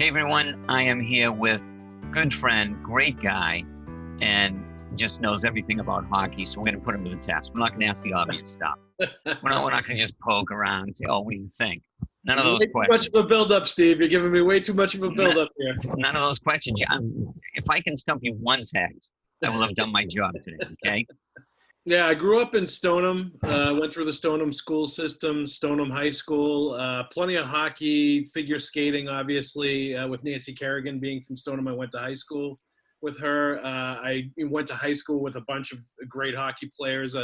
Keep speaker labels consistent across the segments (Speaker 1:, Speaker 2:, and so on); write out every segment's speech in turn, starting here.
Speaker 1: everyone, I am here with good friend, great guy, and just knows everything about hockey, so we're going to put him to the test. We're not going to ask the obvious stuff. We're not going to just poke around and say, oh, what do you think? None of those
Speaker 2: Way too
Speaker 1: questions.
Speaker 2: much of a build-up, Steve. You're giving me way too much of a build-up here.
Speaker 1: None of those questions. If I can stump you once, Hags, I will have done my job today, okay?
Speaker 2: Yeah, I grew up in Stoneham. Went through the Stoneham school system, Stoneham High School. Plenty of hockey, figure skating, obviously, with Nancy Kerrigan being from Stoneham. I went to high school with her. I went to high school with a bunch of great hockey players.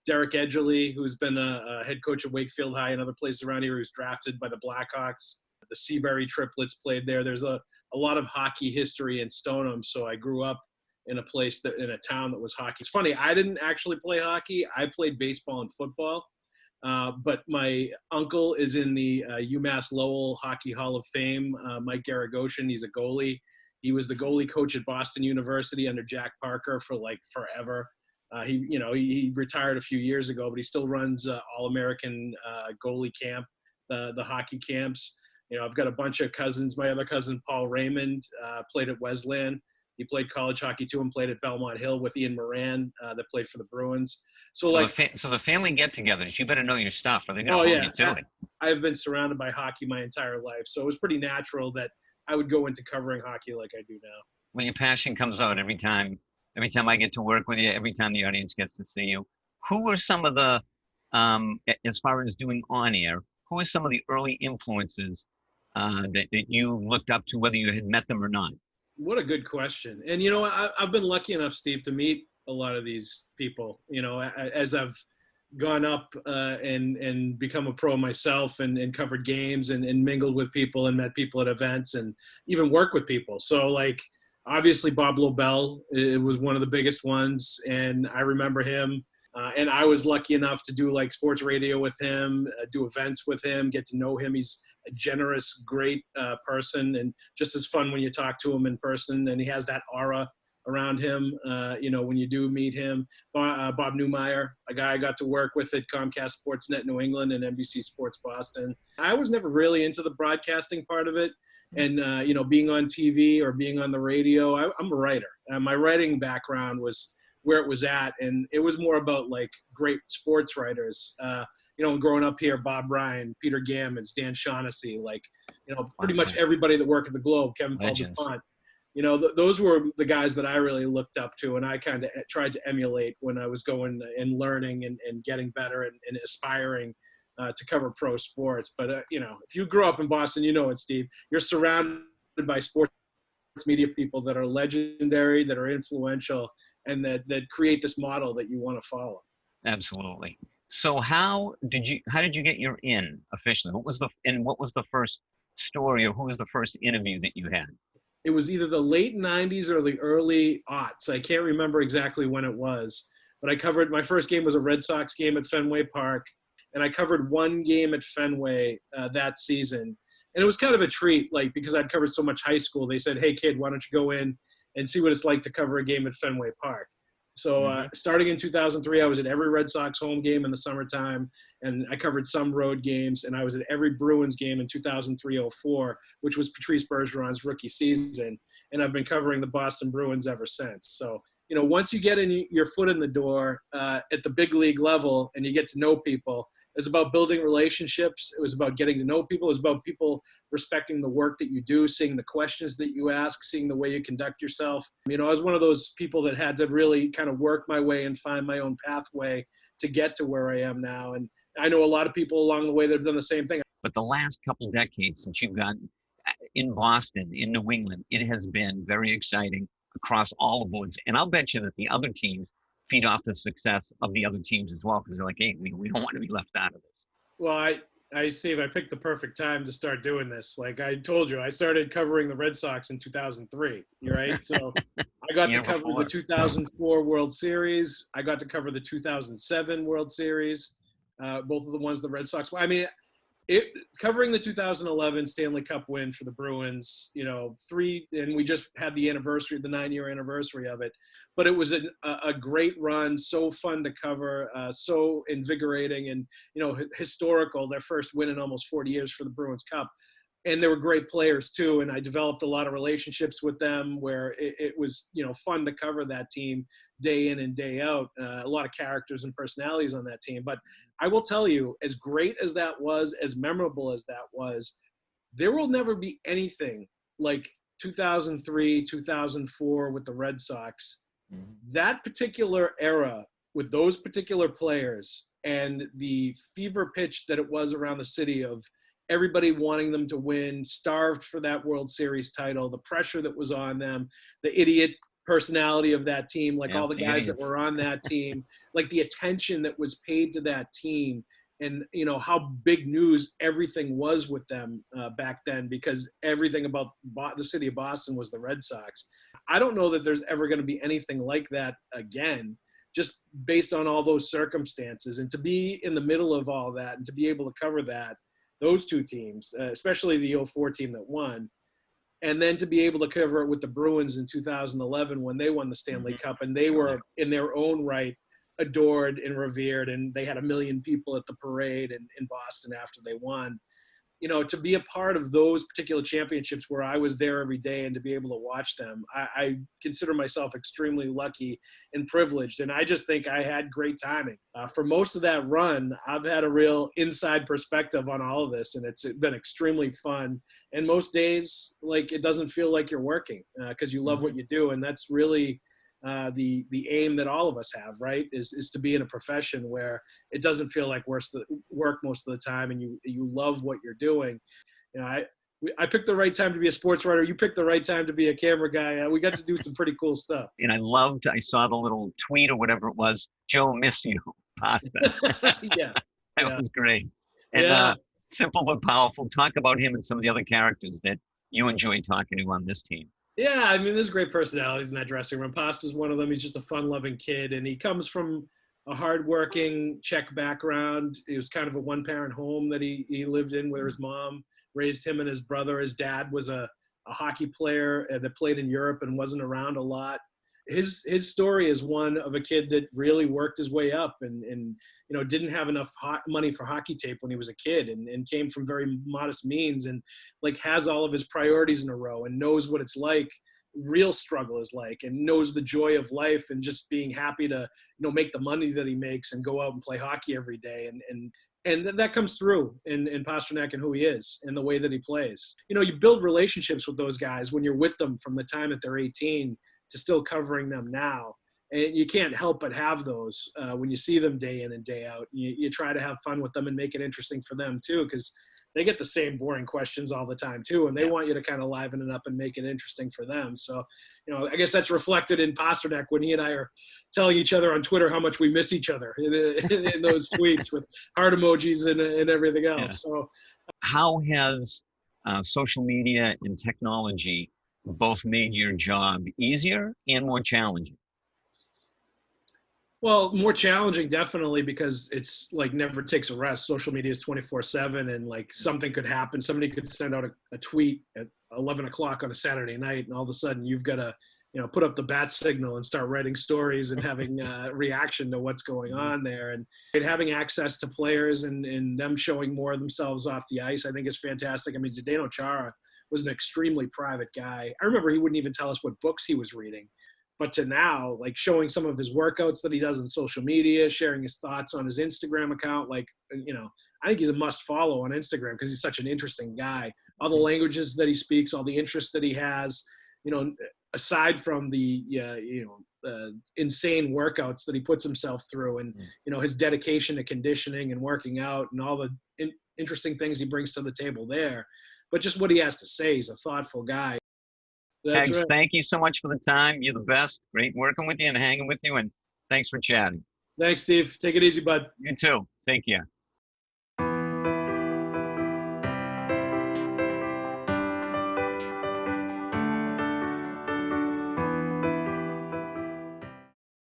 Speaker 2: Derek Edgerly, who's been a head coach at Wakefield High and other places around here, who's drafted by the Blackhawks. The Seabury triplets played there. There's a lot of hockey history in Stoneham, so I grew up in a town that was hockey. It's funny, I didn't actually play hockey. I played baseball and football, but my uncle is in the UMass Lowell Hockey Hall of Fame. Mike Garagosian, he's a goalie. He was the goalie coach at Boston University under Jack Parker for like forever. He retired a few years ago, but he still runs All-American goalie camp, the hockey camps. You know, I've got a bunch of cousins. My other cousin, Paul Raymond, played at Wesleyan. He played college hockey too and played at Belmont Hill with Ian Moran that played for the Bruins. So
Speaker 1: the family get-togethers, you better know your stuff, or they're going to hold you to it.
Speaker 2: I've been surrounded by hockey my entire life, so it was pretty natural that I would go into covering hockey like I do now.
Speaker 1: Well, your passion comes out every time I get to work with you, every time the audience gets to see you. Who were some of the, as far as doing on-air, who were some of the early influences that you looked up to, whether you had met them or not?
Speaker 2: What a good question. And, I've been lucky enough, Steve, to meet a lot of these people, as I've gone up and become a pro myself and covered games and mingled with people and met people at events and even worked with people. So, like, obviously Bob Lobel, it was one of the biggest ones. And I remember him. And I was lucky enough to do like sports radio with him, do events with him, get to know him. He's a generous, great person, and just as fun when you talk to him in person. And he has that aura around him, when you do meet him. Bob Newmeyer, a guy I got to work with at Comcast Sportsnet New England and NBC Sports Boston. I was never really into the broadcasting part of it. And, being on TV or being on the radio, I'm a writer. My writing background was where it was at, and it was more about like great sports writers. Growing up here, Bob Ryan, Peter Gammons, Dan Shaughnessy, pretty much everybody that worked at the Globe, Kevin Paul DuPont. Those were the guys that I really looked up to, and I kind of tried to emulate when I was going and learning and getting better and aspiring to cover pro sports. But, if you grew up in Boston, it, Steve, you're surrounded by sports media people that are legendary, that are influential, and that create this model that you want to follow.
Speaker 1: Absolutely. So how did you get your in officially? What was the first story, or who was the first interview that you had?
Speaker 2: It was either the late 90s or the early aughts. I can't remember exactly when it was, but I covered, my first game was a Red Sox game at Fenway Park, and I covered one game at Fenway that season. And it was kind of a treat, because I'd covered so much high school. They said, hey, kid, why don't you go in and see what it's like to cover a game at Fenway Park? So starting in 2003, I was at every Red Sox home game in the summertime, and I covered some road games, and I was at every Bruins game in 2003-04, which was Patrice Bergeron's rookie season, and I've been covering the Boston Bruins ever since. So, once you get your foot in the door at the big league level and you get to know people, it's about building relationships. It was about getting to know people. It was about people respecting the work that you do, seeing the questions that you ask, seeing the way you conduct yourself. I was one of those people that had to really kind of work my way and find my own pathway to get to where I am now. And I know a lot of people along the way that have done the same thing.
Speaker 1: But the last couple decades since you've gotten in Boston, in New England, it has been very exciting across all the boards. And I'll bet you that the other teams feed off the success of the other teams as well, because they're like, hey, we don't want to be left out of this.
Speaker 2: Well, Steve, I picked the perfect time to start doing this. Like I told you, I started covering the Red Sox in 2003, right? So I got to cover the 2004 World Series. I got to cover the 2007 World Series, both of the ones the Red Sox. Covering the 2011 Stanley Cup win for the Bruins, and we just had the 9-year anniversary of it. But it was a great run, so fun to cover, so invigorating and, historical, their first win in almost 40 years for the Bruins Cup. and they were great players too. And I developed a lot of relationships with them where it was, fun to cover that team day in and day out. A lot of characters and personalities on that team. But I will tell you, as great as that was, as memorable as that was, there will never be anything like 2003, 2004 with the Red Sox. That particular era with those particular players and the fever pitch that it was around the city of everybody wanting them to win, starved for that World Series title, the pressure that was on them, the idiot personality of that team, like all the guys that were on that team, like the attention that was paid to that team, and how big news everything was with them back then, because everything about the city of Boston was the Red Sox. I don't know that there's ever going to be anything like that again, just based on all those circumstances. And to be in the middle of all that and to be able to cover those two teams, especially the 04 team that won, and then to be able to cover it with the Bruins in 2011 when they won the Stanley Cup, and they were in their own right adored and revered, and they had 1 million people at the parade in Boston after they won. To be a part of those particular championships where I was there every day and to be able to watch them, I consider myself extremely lucky and privileged. And I just think I had great timing. For most of that run, I've had a real inside perspective on all of this, and it's been extremely fun. And most days, like, it doesn't feel like you're working because you love what you do. And that's really the aim that all of us have, right, is to be in a profession where it doesn't feel like work most of the time, and you love what you're doing. I picked the right time to be a sports writer. You picked the right time to be a camera guy. We got to do some pretty cool stuff.
Speaker 1: And I saw the little tweet or whatever it was, Joe, miss you, pasta.
Speaker 2: Yeah.
Speaker 1: That was great. And simple but powerful. Talk about him and some of the other characters that you enjoy talking to on this team.
Speaker 2: Yeah, I mean, there's great personalities in that dressing room. Pasta's one of them. He's just a fun-loving kid, and he comes from a hardworking Czech background. It was kind of a one-parent home that he lived in, where his mom raised him and his brother. His dad was a hockey player that played in Europe and wasn't around a lot. His story is one of a kid that really worked his way up and didn't have enough money for hockey tape when he was a kid, and came from very modest means, and like has all of his priorities in a row and knows what it's like, real struggle is like, and knows the joy of life and just being happy to make the money that he makes and go out and play hockey every day, and that comes through in Pasternak and who he is and the way that he plays. You build relationships with those guys when you're with them from the time that they're 18 to still covering them now. And you can't help but have those when you see them day in and day out. You try to have fun with them and make it interesting for them too, because they get the same boring questions all the time too, and they want you to kind of liven it up and make it interesting for them. So, I guess that's reflected in Pasternak when he and I are telling each other on Twitter how much we miss each other in those tweets with heart emojis and everything else. Yeah. So,
Speaker 1: how has social media and technology both made your job easier and more challenging?
Speaker 2: Well, more challenging, definitely, because it's like never takes a rest. Social media is 24/7, and like something could happen. Somebody could send out a tweet at 11 o'clock on a Saturday night, and all of a sudden you've got to, put up the bat signal and start writing stories and having a reaction to what's going on there. And having access to players and them showing more of themselves off the ice, I think is fantastic. I mean, Zdeno Chara was an extremely private guy. I remember he wouldn't even tell us what books he was reading. But to now, like showing some of his workouts that he does on social media, sharing his thoughts on his Instagram account, I think he's a must follow on Instagram because he's such an interesting guy. All the languages that he speaks, all the interests that he has, aside from the, insane workouts that he puts himself through, and, his dedication to conditioning and working out and all the interesting things he brings to the table there. But just what he has to say, he's a thoughtful guy.
Speaker 1: That's right. Thank you so much for the time. You're the best. Great working with you and hanging with you. And thanks for chatting.
Speaker 2: Thanks, Steve. Take it easy, bud.
Speaker 1: You too. Take care.